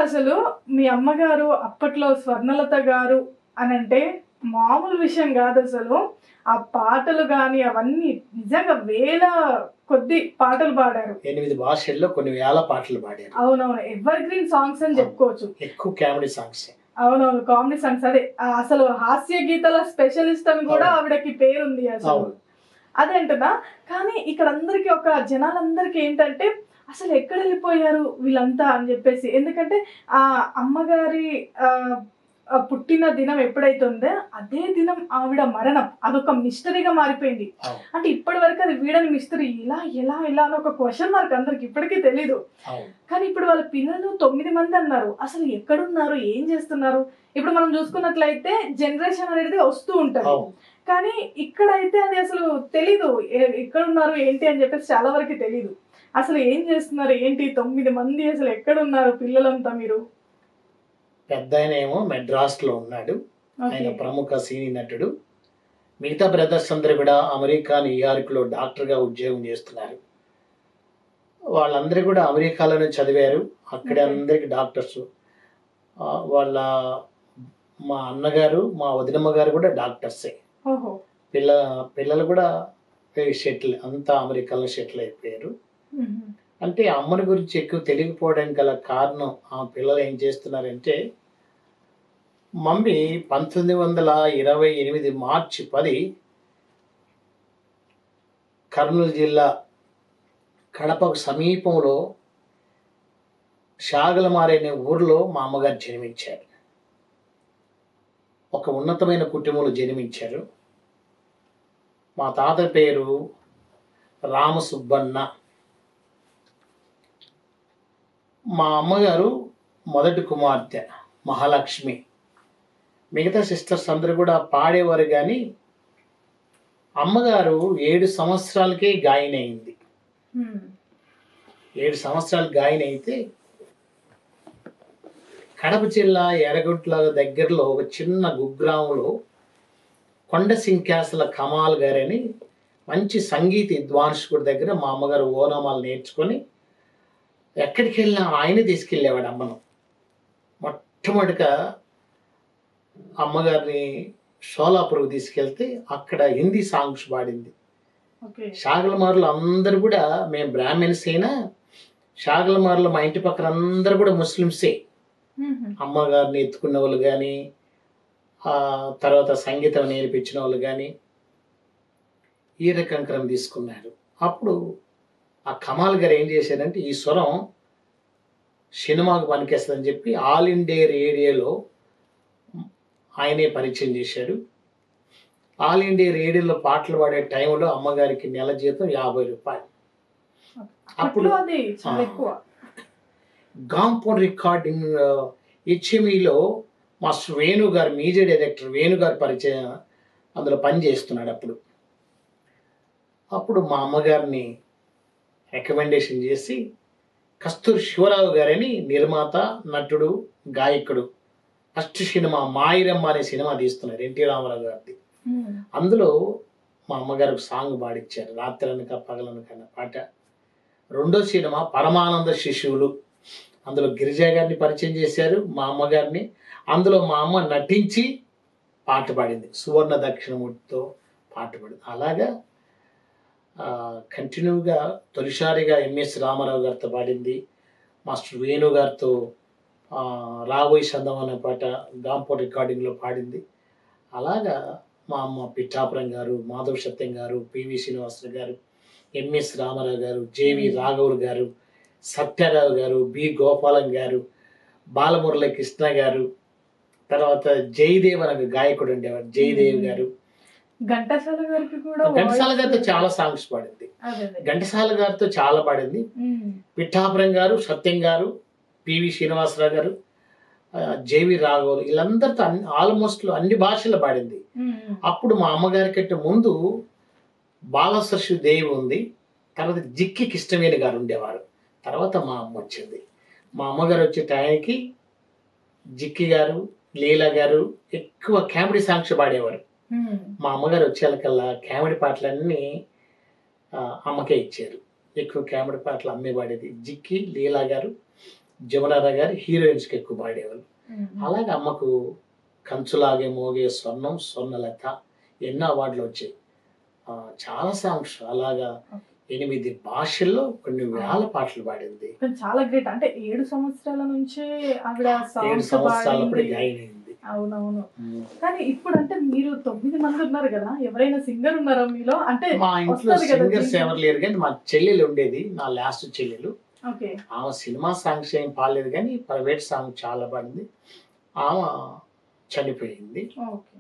అసలు మీ అమ్మగారు అప్పట్లో స్వర్ణలత గారు అని అంటే మామూలు విషయం కాదు అసలు. ఆ పాటలు కానీ అవన్నీ నిజంగా వేల కొద్ది పాటలు పాడారు. 8 భాషల్లో కొన్ని వేల పాటలు పాడారు. అవునవును, ఎవర్ గ్రీన్ సాంగ్స్ అని చెప్పుకోవచ్చు. ఎక్కువ కామెడీ సాంగ్స్. అవునవును, కామెడీ సాంగ్స్. అదే అసలు హాస్య గీతాల స్పెషలిస్ట్ అని కూడా ఆవిడకి పేరుంది అసలు. అదే అంటున్నా. కానీ ఇక్కడ అందరికి ఒక జనాలందరికీ ఏంటంటే అసలు ఎక్కడ వెళ్ళిపోయారు వీళ్ళంతా అని చెప్పేసి. ఎందుకంటే ఆ అమ్మగారి పుట్టిన దినం ఎప్పుడైతే ఉందో అదే దినం ఆవిడ మరణం అదొక మిస్టరీగా మారిపోయింది. అంటే ఇప్పటి వరకు అది వీడని మిస్టరీ, ఇలా ఎలా ఎలా అని ఒక క్వశ్చన్ మార్క్ అందరికి ఇప్పటికీ తెలీదు. కానీ ఇప్పుడు వాళ్ళ పిల్లలు 9 మంది అన్నారు. అసలు ఎక్కడున్నారు, ఏం చేస్తున్నారు? ఇప్పుడు మనం చూసుకున్నట్లయితే జనరేషన్ అనేది వస్తూ ఉంటది, కానీ ఇక్కడైతే అది అసలు తెలీదు. ఎక్కడున్నారు ఏంటి అని చెప్పేసి చాలా వరకు తెలీదు. అసలు ఏం చేస్తున్నారు ఏంటి? 9 మంది అసలు ఎక్కడున్నారు పిల్లలంతా? మీరు పెద్ద ఆయన ఏమో మెడ్రాస్లో ఉన్నాడు, ఆయన ప్రముఖ సినీ నటుడు. మిగతా బ్రదర్స్ అందరూ కూడా అమెరికా న్యూయార్క్లో డాక్టర్గా ఉద్యోగం చేస్తున్నారు. వాళ్ళందరూ కూడా అమెరికాలోనే చదివారు, అక్కడే అందరికి డాక్టర్స్. వాళ్ళ మా అన్నగారు మా వదినమ్మ గారు కూడా డాక్టర్సే. పిల్లలు కూడా షెటిల్, అంతా అమెరికాలో షెటిల్ అయిపోయారు. అంటే అమ్మని గురించి ఎక్కువ తెలియకపోవడానికి గల కారణం ఆ పిల్లలు ఏం చేస్తున్నారంటే, మమ్మీ 1928 మార్చి 10 కర్నూలు జిల్లా కడపకు సమీపంలో షాగలమారి అనే ఊరిలో మా అమ్మగారు జన్మించారు. ఒక ఉన్నతమైన కుటుంబంలో జన్మించారు. మా తాత పేరు రామసుబ్బన్న. మా అమ్మగారు మొదటి కుమార్తె మహాలక్ష్మి. మిగతా సిస్టర్స్ అందరూ కూడా పాడేవారు, కానీ అమ్మగారు 7 సంవత్సరాలకే గాయన అయింది. 7 సంవత్సరాలు గాయన అయితే కడప జిల్లా ఎర్రగుంట్ల దగ్గరలో ఒక చిన్న కుగ్రామంలో కొండ సింకాసల కమాల్ గారని మంచి సంగీత విద్వాంసుడి దగ్గర మా అమ్మగారు ఓనామాలు నేర్చుకొని ఎక్కడికి వెళ్ళినా ఆయనే తీసుకెళ్ళేవాడు అమ్మను. మొట్టమొదటిగా అమ్మగారిని షోలాపూర్కు తీసుకెళ్తే అక్కడ హిందీ సాంగ్స్ పాడింది. షాగలమారులు అందరూ కూడా, మేము బ్రాహ్మణ్స్ అయినా షాగలమారులు మా ఇంటి పక్కన అందరూ కూడా ముస్లిమ్సే. అమ్మగారిని ఎత్తుకున్న వాళ్ళు కానీ, తర్వాత సంగీతం నేర్పించిన వాళ్ళు కానీ ఈ రకంకరం తీసుకున్నారు. అప్పుడు ఆ కమాల్ గారు ఏం చేశారంటే, ఈ స్వరం సినిమాకు పనికేస్తుందని చెప్పి ఆల్ ఇండియా రేడియోలో ఆయనే పరిచయం చేశాడు. ఆల్ ఇండియా రేడియోలో పాటలు పాడే టైంలో అమ్మగారికి నెల జీతం 50 రూపాయలు. అప్పుడు గాంపోన్ రికార్డింగ్ హెచ్ఎంఈలో మాస్టర్ వేణు గారు, మ్యూజిక్ డైరెక్టర్ వేణు గారు పరిచయం, అందులో పని చేస్తున్నాడు. అప్పుడు మా అమ్మగారిని రికమెండేషన్ చేసి కస్తూరి శివరావు గారని నిర్మాత, నటుడు, గాయకుడు ఫస్ట్ సినిమా మాయిరమ్మ అనే సినిమా తీస్తున్నారు, ఎన్టీ రామారావు గారిది. అందులో మా అమ్మగారికి సాంగ్ పాడిచ్చారు, రాత్రనక పగలనక అన్న పాట. రెండో సినిమా పరమానంద శిశువులు, అందులో గిరిజా గారిని పరిచయం చేశారు, మా అమ్మగారిని. అందులో మా అమ్మ నటించి పాట పాడింది, సువర్ణ దక్షిణమూర్తితో పాట పాడింది. అలాగా కంటిన్యూగా తొలిసారిగా ఎంఎస్ రామారావు గారితో పాడింది, మాస్టర్ వేణు గారితో రాబోయే సందం అనే పాట గాంపో రికార్డింగ్లో పాడింది. అలాగా మా అమ్మ పిఠాపురం గారు, మాధవ సత్యం గారు, పివి శ్రీనివాసరావు గారు, ఎంఎస్ రామారావు గారు, జేవి రాఘవులు గారు, సత్యారావు గారు, బి గోపాలం గారు, బాలమురళి కృష్ణ గారు, తర్వాత జయదేవ్ అనే గాయకుడు ఉండేవారు, జయదేవ్ గారు. ఘంటసాల గారితో చాలా సాంగ్స్ పాడింది. ఘంటసాల గారితో చాలా పాడింది. పిఠాపురం గారు, సత్యం గారు, పివి శ్రీనివాసరావు గారు, జేవి రాఘవులు, వీళ్ళందరితో ఆల్మోస్ట్ అన్ని భాషల్లో పాడింది. అప్పుడు మా అమ్మగారి కంటే ముందు బాలసరస్వతి దేవి ఉంది, తర్వాత జిక్కి కృష్ణవేణి గారు ఉండేవారు, తర్వాత మా అమ్మ వచ్చింది. మా అమ్మగారు వచ్చే టైంకి జిక్కి గారు, లీలా గారు ఎక్కువ కామెడీ సాంగ్స్ పాడేవారు. మా అమ్మగారు వచ్చేకల్లా కామెడీ పాటలన్నీ అమ్మకే ఇచ్చారు. ఎక్కువ కామెడీ పాటలు అమ్మే పాడేది. జిక్కి, లీలా గారు, జమునారా గారు హీరోయిన్స్కి ఎక్కువ పాడేవాళ్ళు. అలాగే అమ్మకు కంచులాగే మోగే స్వర్ణం, స్వర్ణలత ఎన్నో అవార్డులు వచ్చాయి. చాలా సాంగ్స్ అలాగా 8 భాషల్లో కొన్ని వేల పాటలు పాడింది. కానీ చాలా గ్రేట్. అంటే 7 సంవత్సరాల నుంచే ఆవిడ 7 సాంగ్స్ సంవత్సరాలప్పుడు పాడింది. జాయిన్ అయింది. అవునవును. కానీ ఇప్పుడు అంటే మీరు 9 మంది ఉన్నారు కదా, ఎవరైనా సింగర్ ఉన్నారా మీలో? అంటే మా ఇంట్లో వస్తది కదా సింగర్స్ దీంట్లో. ఎవరు లేరు, కానీ మా చెల్లెలు ఉండేది, నా లాస్ట్ చెల్లెలు. ఓకే. ఆమె సినిమా సాంగ్స్ ఏం పాడలేదు, కానీ ప్రైవేట్ సాంగ్ చాలా పాడింది. ఆమె చనిపోయింది. ఓకే.